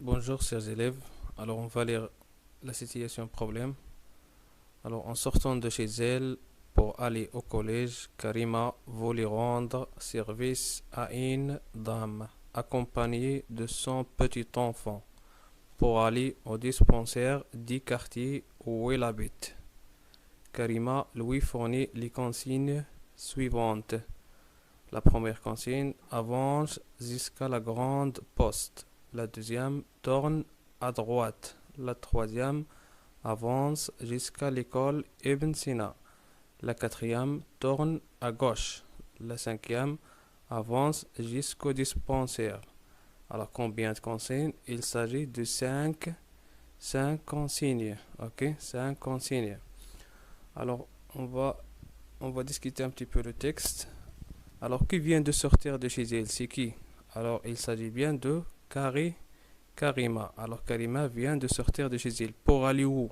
Bonjour chers élèves, alors on va lire la situation problème. Alors en sortant de chez elle pour aller au collège, Karima voulait rendre service à une dame accompagnée de son petit enfant pour aller au dispensaire du quartier où elle habite. Karima lui fournit les consignes suivantes. La première consigne, avance jusqu'à la grande poste. La deuxième, tourne à droite. La troisième, avance jusqu'à l'école Ibn Sina. La quatrième, tourne à gauche. La cinquième, avance jusqu'au dispensaire. Alors combien de consignes? Il s'agit de cinq consignes. Ok, 5 consignes. Alors on va, on va discuter un petit peu le texte. Alors, qui vient de sortir de chez elle? C'est qui? Alors, il s'agit bien de Karima. Alors, Karima vient de sortir de chez elle. Pour aller où?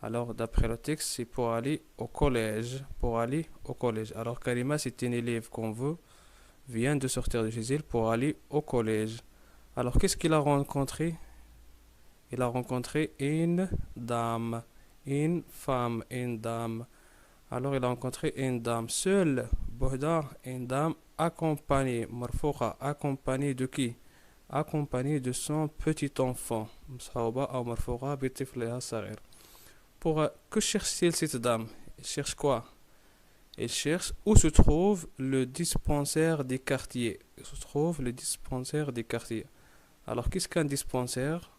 Alors, d'après le texte, c'est pour aller au collège. Pour aller au collège. Alors, Karima, c'est une élève qu'on veut, vient de sortir de chez elle pour aller au collège. Alors, qu'est-ce qu'il a rencontré? Il a rencontré une dame, une femme, une dame. Alors, il a rencontré une dame seule, Bohda, une dame accompagnée, Marfouqa, accompagnée de qui? Accompagnée de son petit enfant. Mshaouba ou Marfouqa bitifliha saghir. Que cherche-t-il cette dame? Il cherche quoi? Il cherche où se trouve le dispensaire des quartiers. Où se trouve le dispensaire des quartiers. Alors, qu'est-ce qu'un dispensaire?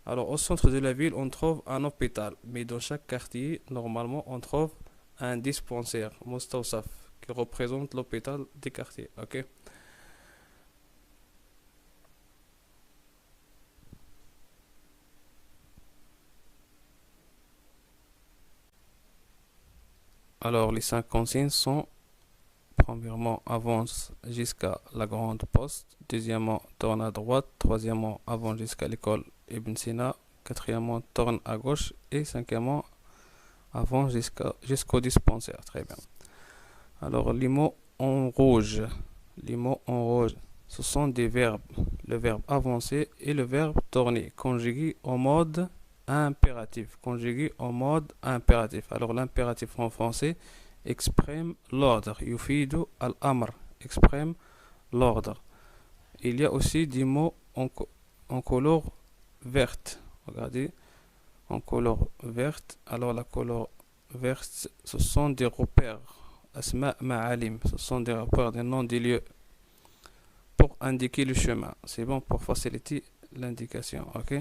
Alors, au centre de la ville, on trouve un hôpital. Mais dans chaque quartier, normalement, on trouve un dispensaire, Mustawsaf, qui représente l'hôpital des quartiers. Ok. Alors, les 5 consignes sont: premièrement, avance jusqu'à la grande poste. Deuxièmement, tourne à droite. Troisièmement, avance jusqu'à l'école Ibn Sina. Quatrièmement, tourne à gauche. Et cinquièmement, avance jusqu'au dispensaire. Très bien. Alors, les mots en rouge. Les mots en rouge, ce sont des verbes. Le verbe avancer et le verbe tourner, conjugués au mode impératif. Conjugués au mode impératif. Alors, l'impératif en français exprime l'ordre. Yufidu al-amr exprime l'ordre. Il y a aussi des mots en couleur verte. Regardez, en couleur verte. Alors, la couleur verte, ce sont des repères. Asma ma'alim, ce sont des repères, des noms des lieux pour indiquer le chemin. C'est bon pour faciliter l'indication. Ok.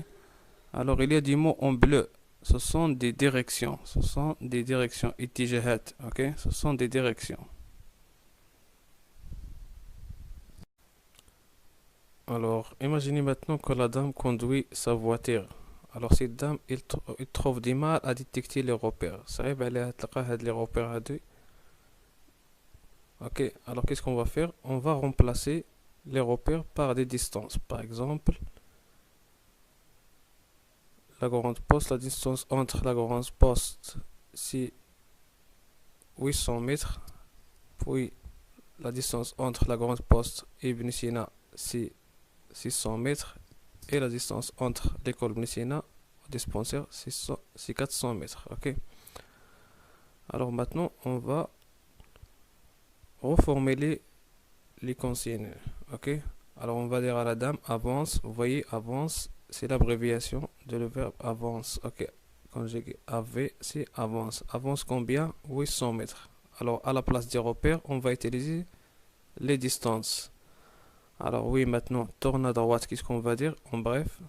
Alors, il y a des mots en bleu. Ce sont des directions. Ce sont des directions. Itijahat. Ok. Ce sont des directions. Alors, imaginez maintenant que la dame conduit sa voiture. Alors, cette dame, il trouve du mal à détecter les repères. صعيب عليها تلقى هاد les repères هادو. Ok. Alors, qu'est-ce qu'on va faire? On va remplacer les repères par des distances. Par exemple, la grande poste, la distance entre la grande poste, c'est 800 mètres. Puis la distance entre la grande poste et Ibn Sina, c'est 600 mètres. Et la distance entre l'école Ibn Sina au dispensaire, c'est 400 mètres. Ok. Alors maintenant, on va reformuler les consignes. Ok. Alors on va dire à la dame avance. Vous voyez, avance, c'est l'abréviation de le verbe avance. Ok. Conjugué AV, c'est avance. Avance combien? 800 mètres. Alors à la place des repères, on va utiliser les distances. Alors oui, maintenant, tourne à droite. Qu'est-ce qu'on va dire? En bref,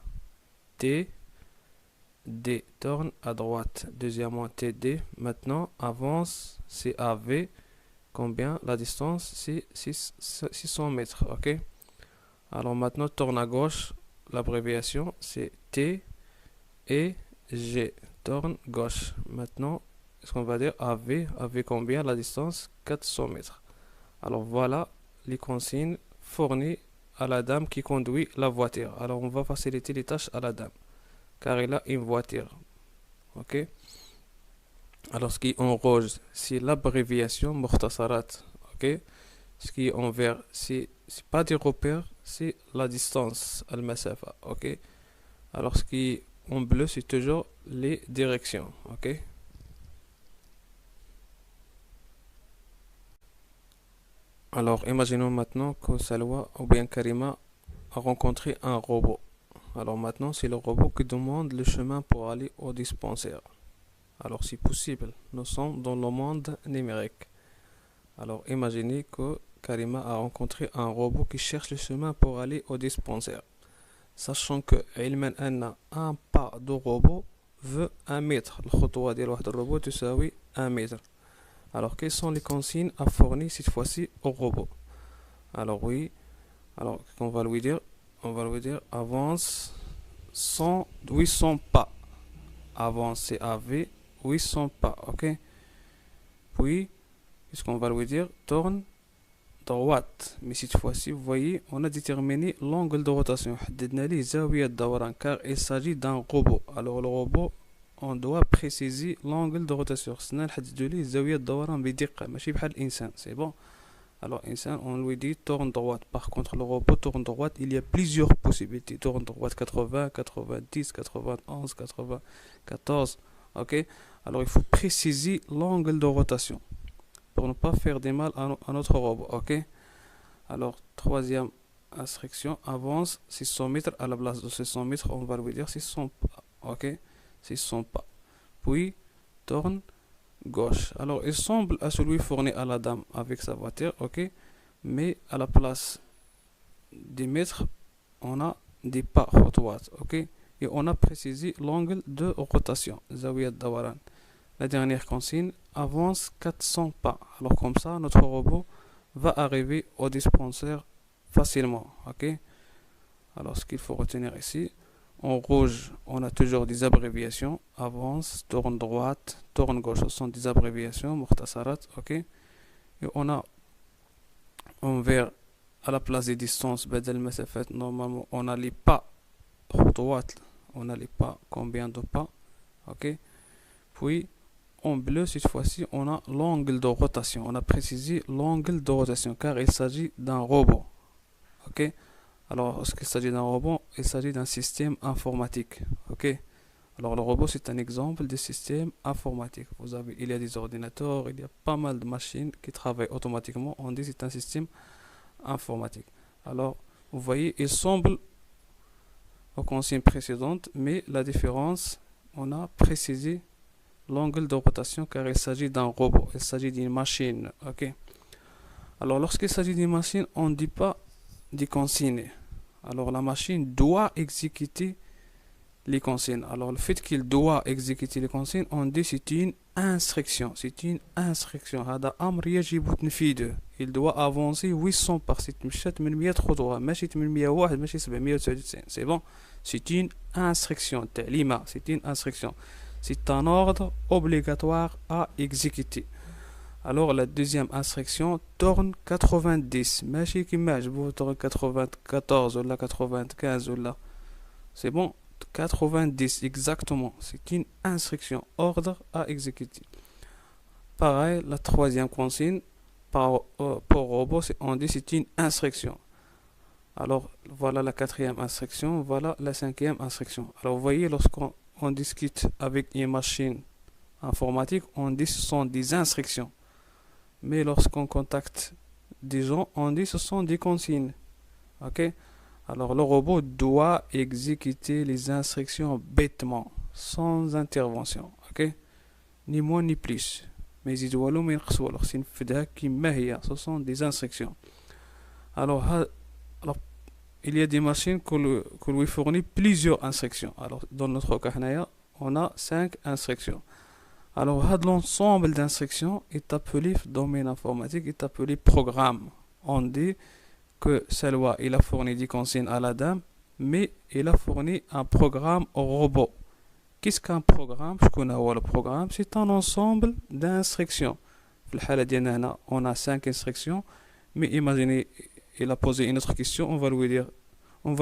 T, D, tourne à droite. Deuxièmement, TD. Maintenant, avance, c'est AV. Combien? La distance, c'est 600 mètres. Ok. Alors maintenant, tourne à gauche. L'abréviation, c'est T et G. Tourne gauche. Maintenant, est-ce qu'on va dire AV? AV combien? La distance? 400 mètres. Alors voilà les consignes fournies à la dame qui conduit la voiture. Alors on va faciliter les tâches à la dame, car elle a une voiture. Ok. Alors ce qui est en rouge, c'est l'abréviation Mukhtasarat. Ok. Ce qui est en vert, c'est pas des repères, c'est la distance, al-masafa. Ok. Alors, ce qui est en bleu, c'est toujours les directions, ok? Alors, imaginons maintenant que Salwa ou bien Karima a rencontré un robot. Alors maintenant, c'est le robot qui demande le chemin pour aller au dispensaire. Alors, si possible, nous sommes dans le monde numérique. Alors, imaginez que Karima a rencontré un robot qui cherche le chemin pour aller au dispensaire. Sachant que علما أن un pas de robot veut 1 mètre. الخطوة ديال واحد الروبوت تساوي 1 mètre. Alors, quelles sont les consignes à fournir cette fois-ci au robot? Alors oui, alors on va lui dire, avance 800 pas. Avance c'est AV 800 pas, ok? Puis, qu'est-ce qu'on va lui dire? Tourne droite. Mais cette fois-ci, vous voyez, on a déterminé l'angle de rotation. حددنا ليه زاوية الدوران car il s'agit d'un robot. Alors le robot, on doit préciser l'angle de rotation. خصنا نحددو ليه زاوية الدوران بدقة ماشي بحال الإنسان. C'est bon. Alors l'insaan, on lui dit tourne droite. Par contre, le robot tourne droite. Il y a plusieurs possibilités. Tourne droite 80, 90, 91, 94. Ok. Alors il faut préciser l'angle de rotation pour ne pas faire de mal à notre robot. Ok. Alors troisième instruction, avance 600 mètres. À la place de 600 mètres, on va lui dire 600 pas. Ok. 600 pas. Puis tourne gauche. Alors, il semble à celui fourni à la dame avec sa voiture, ok, mais à la place des mètres, on a des pas خطوات, ok, et on a précisé l'angle de rotation, زاوية الدوران. La dernière consigne, avance 400 pas. Alors comme ça, notre robot va arriver au dispensaire facilement, ok. Alors, ce qu'il faut retenir ici, en rouge, on a toujours des abréviations. Avance, tourne droite, tourne gauche. Ce sont des abréviations. مختصرات, ok. Et on a en vert, à la place des distances, بدل المسافات, normalement, on a les pas. خطوات. On a les pas. Combien de pas, ok. Puis, en bleu, cette fois-ci, on a l'angle de rotation. On a précisé l'angle de rotation car il s'agit d'un robot, ok. Alors, lorsqu'il s'agit d'un robot, il s'agit d'un système informatique. Ok. Alors, le robot, c'est un exemple de système informatique. Il y a des ordinateurs, il y a pas mal de machines qui travaillent automatiquement. On dit que c'est un système informatique. Alors, vous voyez, il semble aux consignes précédentes, mais la différence, on a précisé l'angle de rotation car il s'agit d'un robot. Il s'agit d'une machine. Ok. Alors, lorsqu'il s'agit d'une machine, on ne dit pas des consignes. Alors la machine doit exécuter les consignes. Alors le fait qu'il doit exécuter les consignes, on dit c'est une instruction. C'est une instruction. هذا أمر يجب تنفيذه. Il doit avancer 800 par cette مشات من 100 خطوة ماشي 801 ماشي 799. C'est bon. C'est une instruction. تعليمة. C'est une instruction. C'est un ordre obligatoire à exécuter. Alors la deuxième instruction, tourne 90. ماشي كيما عجبو tourne 94 ولا 95 ولا. C'est bon, 90 exactement. C'est une instruction, ordre à exécuter. Pareil, la troisième consigne pour robot, on dit c'est une instruction. Alors voilà la quatrième instruction, voilà la cinquième instruction. Alors vous voyez, lorsqu'on discute avec une machine informatique, on dit ce sont des instructions. Mais lorsqu'on contacte des gens, on dit ce sont des consignes. Ok. Alors le robot doit exécuter les instructions bêtement, sans intervention. Ok. Ni moins ni plus. Mais il doit le ينقصوا alors c'est une كما هي. Ce sont des instructions. Alors il y a des machines que lui fournit plusieurs instructions. Alors dans notre cas, on a 5 instructions. Alors, l'ensemble d'instructions est appelé domaine informatique, est appelé programme. On dit que Salwa, il a fourni des consignes à la dame, mais il a fourni un programme au robot. Qu'est-ce qu'un programme? Le programme, c'est un ensemble d'instructions. On a 5 instructions, mais imaginez, il a posé une autre question, on va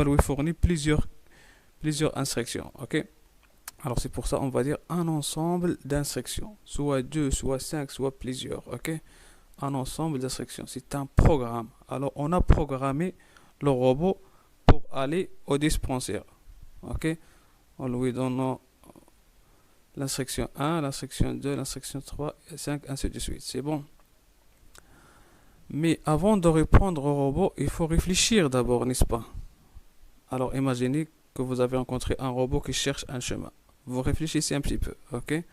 lui fournir plusieurs instructions, ok? Alors c'est pour ça on va dire un ensemble d'instructions, soit 2, soit 5, soit plusieurs, ok? Un ensemble d'instructions, c'est un programme. Alors on a programmé le robot pour aller au dispensaire, ok? en lui donnant l'instruction 1, l'instruction 2, l'instruction 3 et 5, ainsi de suite. C'est bon. Mais avant de répondre au robot, il faut réfléchir d'abord, n'est-ce pas? Alors imaginez que vous avez rencontré un robot qui cherche un chemin. Vous réfléchissez un petit peu, ok?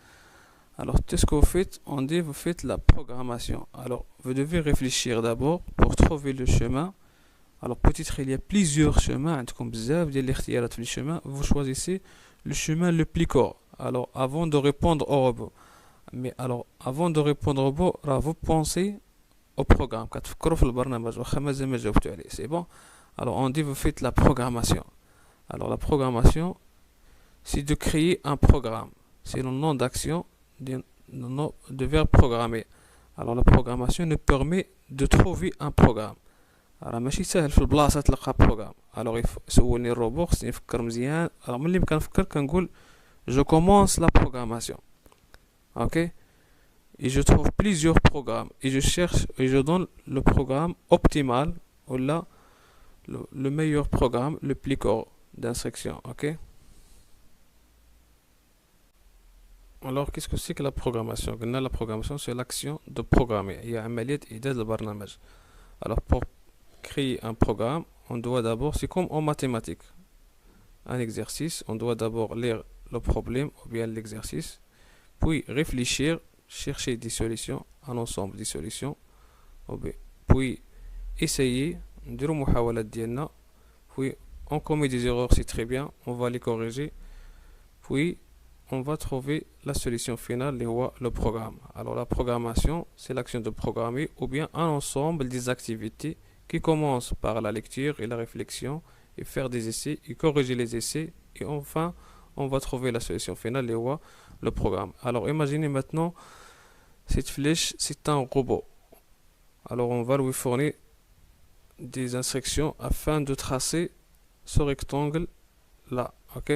Alors tout ce que vous faites, on dit vous faites la programmation. Alors vous devez réfléchir d'abord pour trouver le chemin. Alors peut-être il y a plusieurs chemins, عندكم بزاف ديال الاختيارات في الchemin, vous choisissez le chemin le plus court. Alors avant de répondre au robot. Mais alors avant de répondre au robot, vous pensez au programme. كتفكروا في البرنامج واخا مازال ما جاوبتوا عليه. C'est bon. Alors on dit vous faites la programmation. Alors la programmation, c'est de créer un programme. C'est le nom d'action de verbe programmer. Alors la programmation nous permet de trouver un programme. راه ماشي ساهل في البلاصه تلقى بروغرام. الوغ سولني الروبو خصني نفكر مزيان. الوغ ملي كنفكر كنقول جو كومونس لا بروغراماسيون. اوكي et je trouve plusieurs programmes et je cherche et je donne le programme optimal ou là le meilleur programme le plus court d'instruction. Ok. Alors qu'est-ce que c'est que la programmation? La programmation c'est l'action de programmer. Il y a عملية إعداد البرنامج. Alors pour créer un programme, on doit d'abord, c'est comme en mathématiques, un exercice, on doit d'abord lire le problème ou bien l'exercice, puis réfléchir, chercher des solutions, un ensemble de solutions, puis essayer, نديرو محاولات ديالنا, puis on commet des erreurs, c'est très bien, on va les corriger, puis on va trouver la solution finale, le programme. Alors la programmation, c'est l'action de programmer ou bien un ensemble des activités qui commence par la lecture et la réflexion et faire des essais et corriger les essais et enfin on va trouver la solution finale, le programme. Alors imaginez maintenant cette flèche, c'est un robot. Alors on va lui fournir des instructions afin de tracer ce rectangle là, ok,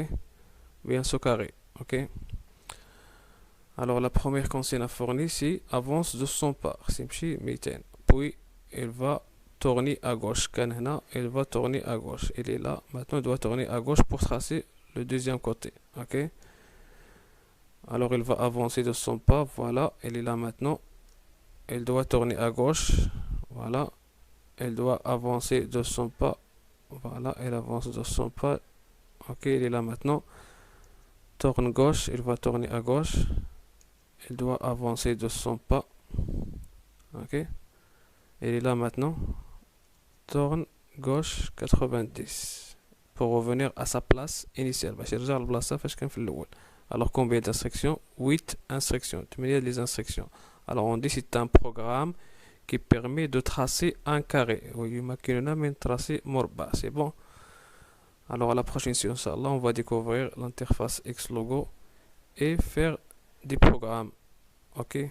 bien ce carré, ok. Alors la première consigne à fournir c'est avance de 100 pas, puis il va tourner à gauche. Il va tourner à gauche. Il est là. Maintenant, il doit tourner à gauche pour tracer le deuxième côté. Ok. Alors, il va avancer de son pas. Voilà. Il est là maintenant. Il doit tourner à gauche. Voilà. Il doit avancer de son pas. Voilà. Il avance de son pas. Ok. Il est là maintenant. Tourne gauche. Il va tourner à gauche. Il doit avancer de son pas. Ok. Il est là maintenant. Tourne gauche 90 pour revenir à sa place initiale. Alors combien d'instructions? 8 instructions. Les instructions. Alors on dit c'est un programme qui permet de tracer un carré. C'est bon. Alors à la prochaine séance, on va découvrir l'interface Xlogo et faire des programmes. Ok.